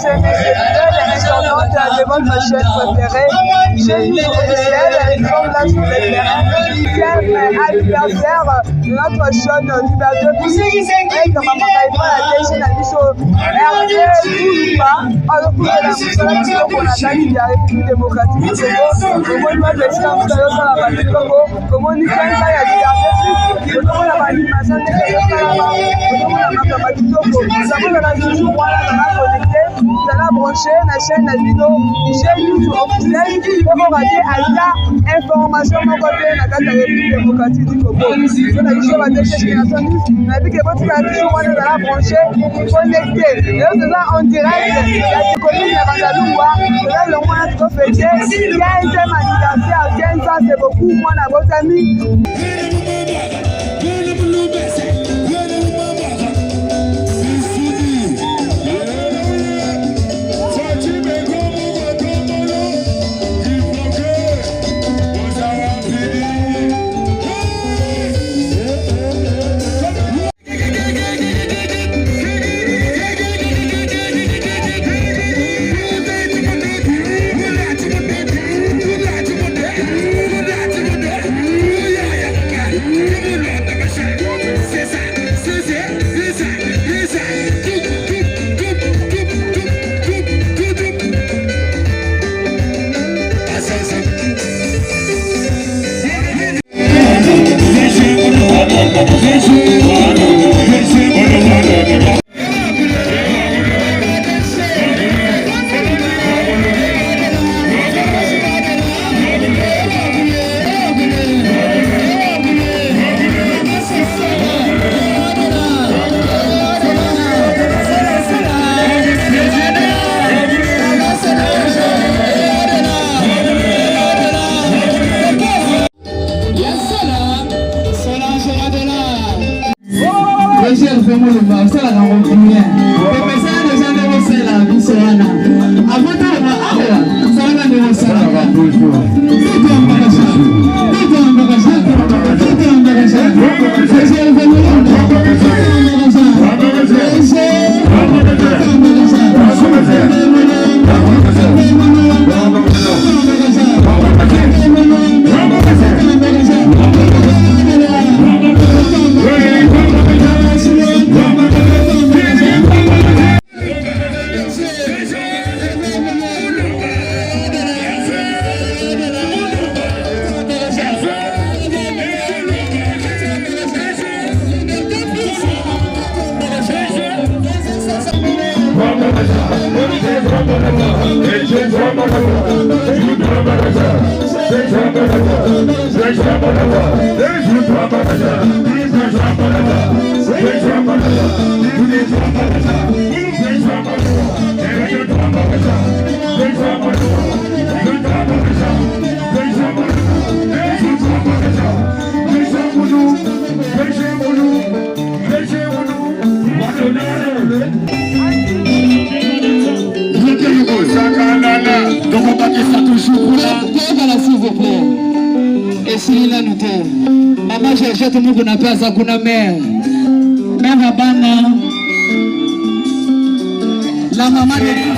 mesdames et messieurs, les internautes de votre chaîne préférée, chez nous officiels, nous sommes là sur le terrain, 10e anniversaire de notre chaîne Liberté Plus, et comme on a fait la chaîne à Bisso, RD Koulouba, alors que la Moussala qu'on a dit de la République démocratique du Congo, comment nous avons laissé un peu dans la partie du Congo, comment nous avons fait la Liberté Plus, comment on a l'animation de la branché la chaîne la vidéo chez nous officielle pour regarder à information mon côté la carte de la République démocratique du Congo. On a dit que la destination nous a dit que votre tradition on est branché connecté. Et on est là en direct la commune de Bandaloua. Là le mois de fêter 15e anniversaire 15 ans c'est beaucoup moi à vos amis.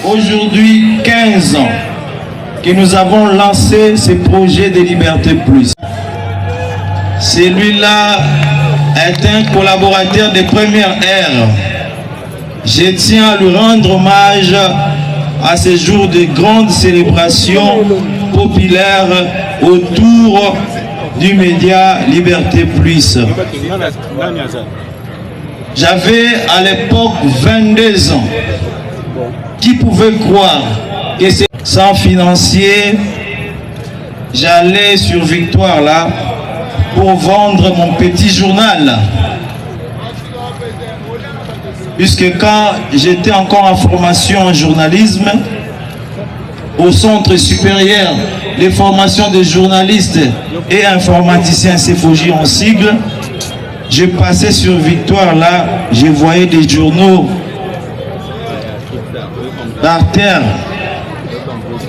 Aujourd'hui, 15 ans que nous avons lancé ce projet de Liberté Plus. Celui-là est un collaborateur de première ère. Je tiens à lui rendre hommage à ce jour de grandes célébrations populaires autour du média Liberté Plus. J'avais à l'époque 22 ans. Qui pouvait croire que c'est sans financier, j'allais sur Victoire là pour vendre mon petit journal. Puisque quand j'étais encore en formation en journalisme, au Centre supérieur de formation des journalistes et informaticiens CFOJ en sigle, je passais sur Victoire là, je voyais des journaux par terre,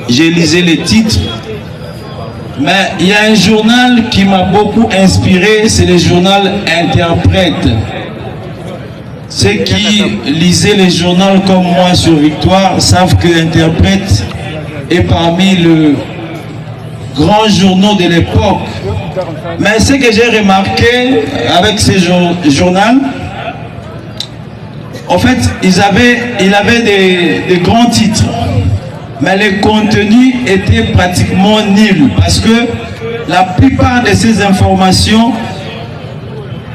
j'ai lisé les titres, mais il y a un journal qui m'a beaucoup inspiré, c'est le journal Interprète. Ceux qui lisaient les journaux comme moi sur Victoire savent que l'interprète est parmi les grands journaux de l'époque. Mais ce que j'ai remarqué avec ces journaux, en fait, il avait des grands titres, mais le contenu était pratiquement nul parce que la plupart de ces informations,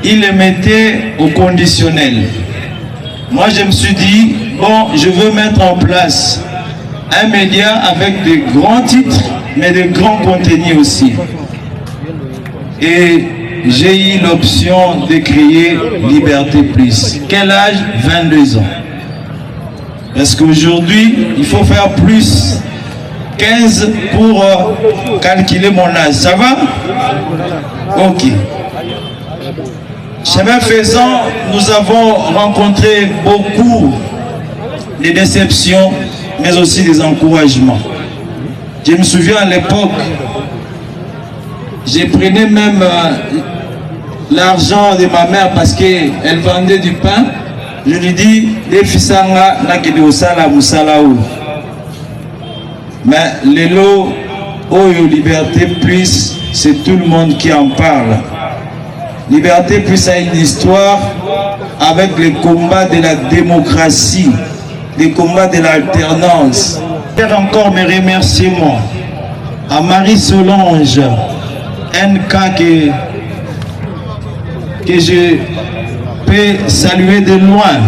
il les mettait au conditionnel. Moi, je me suis dit, bon, je veux mettre en place un média avec de grands titres, mais de grands contenus aussi. Et j'ai eu l'option de créer Liberté Plus. Quel âge? 22 ans. Parce qu'aujourd'hui, il faut faire plus 15 pour calculer mon âge. Ça va? Ok. Chemin faisant, nous avons rencontré beaucoup de déceptions, mais aussi des encouragements. Je me souviens à l'époque, je prenais même l'argent de ma mère parce qu'elle vendait du pain. Je lui dis, les fils mais les lots, Liberté Plus, c'est tout le monde qui en parle. Liberté Plus a une histoire avec les combats de la démocratie, les combats de l'alternance. Faire encore mes remerciements à Marie Solange, un cas que je peux saluer de loin.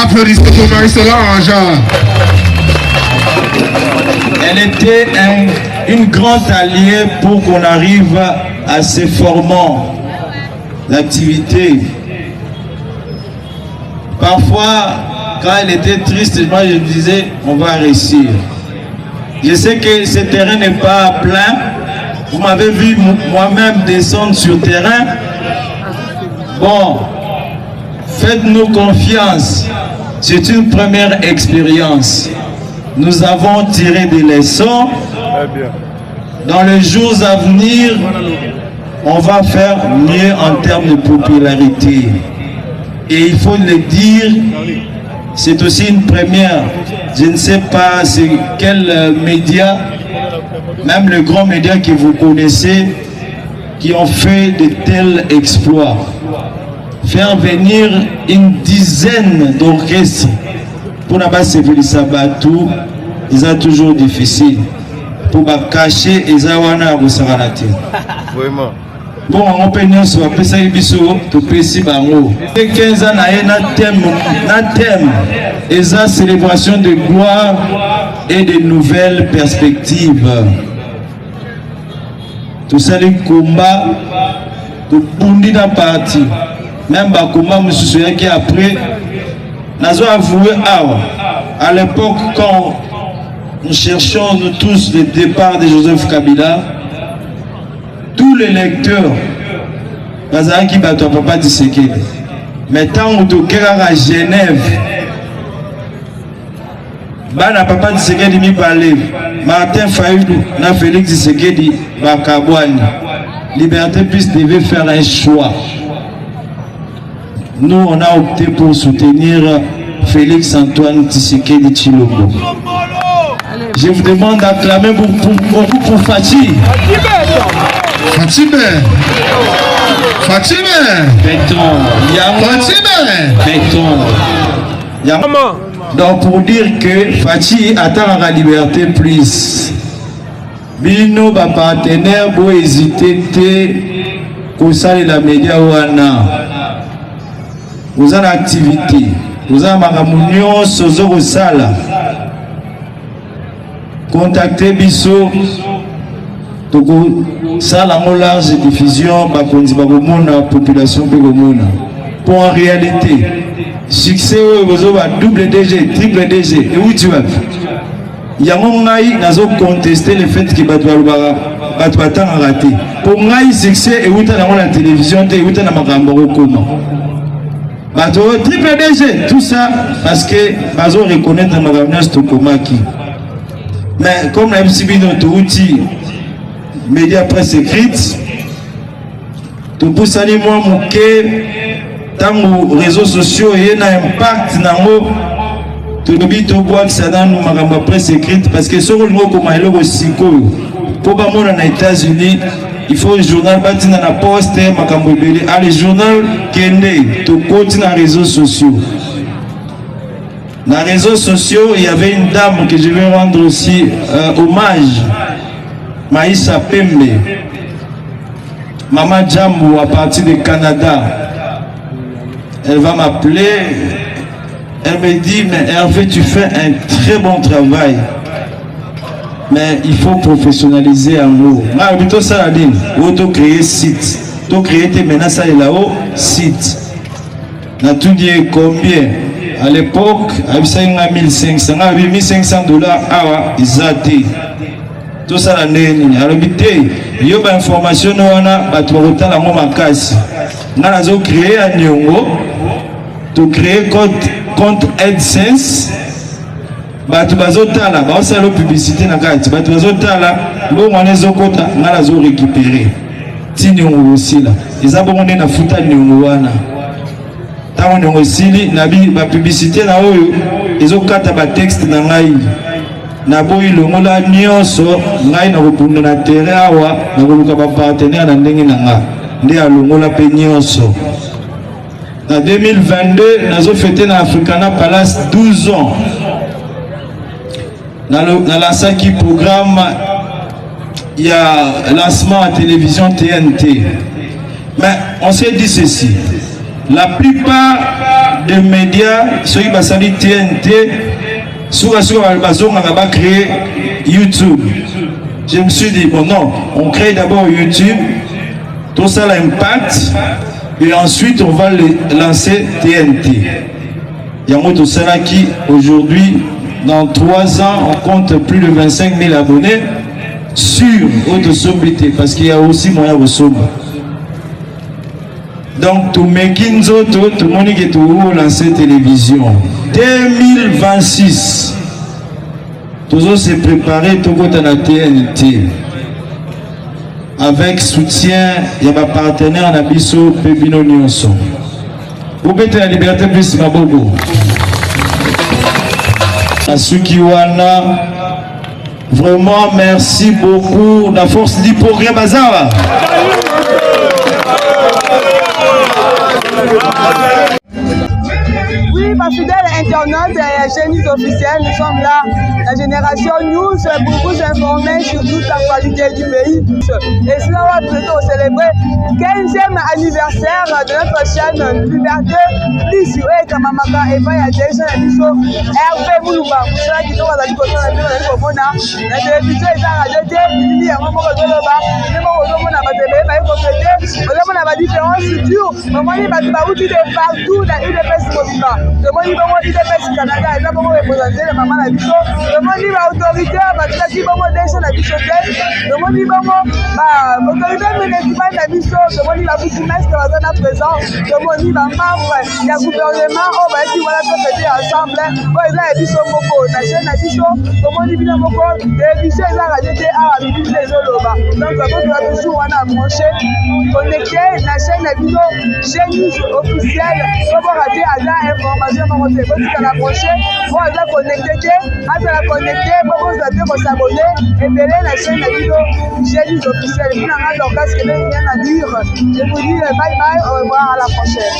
Applaudissements pour Marie Solange. Elle était une grande alliée pour qu'on arrive à ces formats d'activité. Parfois, quand elle était triste, moi je disais, on va réussir. Je sais que ce terrain n'est pas plein. Vous m'avez vu moi-même descendre sur terrain. Bon, faites-nous confiance. C'est une première expérience. Nous avons tiré des leçons. Dans les jours à venir, on va faire mieux en termes de popularité. Et il faut le dire, c'est aussi une première. Je ne sais pas c'est quel média, même les grands médias que vous connaissez, qui ont fait de tels exploits. Faire venir une dizaine d'orchestres pour ne pas sévir Sabatou, c'est toujours difficile. Pour cacher les awana au Saranati. Vraiment. Bon, on peut nous sur la Bisso, tout petit bango. 15 ans, na thème, et ça, célébration de gloire et de nouvelles perspectives. Tout ça, les combats, tout bundi dans parti. Même les combats, je me souviens qu'après, nous avons avoué, à l'époque, quand nous cherchions nous tous le départ de Joseph Kabila, tous les lecteurs, qui battent papa Tshisekedi. Mais tant qu'on à Genève, bana papa Tshisekedi mi parlé, Martin Fayulu, na Félix Tshisekedi, Bakabouani. Liberté Plus devait faire un choix. Nous, on a opté pour soutenir Félix Antoine Tshisekedi Tshilombo. Je vous demande d'acclamer pour Fatih. Fatime. Fatime. Béton. Donc pour dire que Fatih attend la Liberté Plus. Bino ba partenaire pour hésiter que ça la média wana. Vous avez l'activité. Vous avez ma réunion sur le sala. Contactez Bisso. Ça la large diffusion la population pour en réalité succès double DG triple DG et où tu vas il y a mon naï nazo contester le fait que battu raté pour naï succès et où tu as la télévision et où tu as la makambo comment battu triple DG tout ça parce que bazo reconnaître ma gouvernance to komaki mais comme la MCB notre outil médias presse écrite, tout pour saluer moi mouké tango réseaux sociaux et un impact nango tolobi to boîte ça dans nous makambo presse écrite parce que soko ngo ko mailo ko siko po ba mona na États-Unis il faut un journal batina na poste makambo belé à le journal kende to côté na réseaux sociaux. Dans les réseaux sociaux, il y avait une dame que je vais rendre aussi hommage, Maïssa Pembe, Maman Djambou à partir du Canada. Elle va m'appeler, elle me dit, mais Hervé, tu fais un très bon travail, mais il faut professionnaliser en haut. Ah, plutôt ça, la ligne, tu créer site, tu créer tes menaces là-haut, site. On a tout dit combien? À l'époque, il y avait 1500, il y avait $1500, ils ont tout ça. Il y a une information, il y a créé un Nyongo, tu créer compte AdSense, tu as la publicité dans la carte, tu as récupéré. Tu aussi là. Ils ont fait un tant aussi la publicité na oyo ezokata ba texte na ngai na boyi longola nyonso ngai na kopunda na terrain awa na koluka ba partenaire na ndenge na nga nde alongola pe nyonso na 2022 nazo fêter na Africana Palace 12 ans na lancaki programme ya lancement à télévision TNT. Mais on s'est dit ceci. La plupart des médias, ceux qui basali TNT, on va créer YouTube. Je me suis dit, bon non, on crée d'abord YouTube, tout ça l'impact, et ensuite on va lancer TNT. Il y a tout ça qui, aujourd'hui, dans 3 ans, on compte plus de 25 000 abonnés sur Autosombité, parce qu'il y a aussi moyen de sombre. Donc, tout le monde qui est lancé télévision. 2026, tout le monde s'est préparé, tout le monde à la TNT. Avec soutien, il y a un partenaire, Nabiso Pebino Nyonso. Vous mettez la liberté plus Mabogo. Asukiwana, vraiment merci beaucoup. La force du progrès Bazar. Oui, ma fidèle internaute et génies officiels, nous sommes là, la génération News, pour vous informer sur toute l'actualité du pays. Et cela va plutôt célébrer le 15e anniversaire de notre chaîne Liberté Plus. Et Kamamaka et Vaya Jason Hervé Moulouba, pour cela qui doit aller côté de la télévision est à la radio, il y a un moment de l'Oba, il y a un moment de la différence sur moment il va de partout dans l'UDPS Mobima. Le monde il va de Canada, il va représenter la maman la bicho. Le monde il va autorité, il va descendre la bicho. Le monde il va autorité municipale la bicho. Le monde il va vous mettre à présent. Le monde il va membre, il y a gouvernement, on va dire voilà tout fait ensemble. On est là la bicho moko, la chaîne la bicho. Le monde il vient moko, les bicho ils ont rajouté à la bicho les oloba. Donc on doit toujours on a branché, connecté la chaîne la bicho, génie officielle. On va rater à la information on va la prochaine, on va connecter, à la connecter, on va s'abonner et belé la chaîne la vidéo génie officielle. Vous n'avez pas de casque, rien à dire. Je vous dis bye bye, au revoir à la prochaine.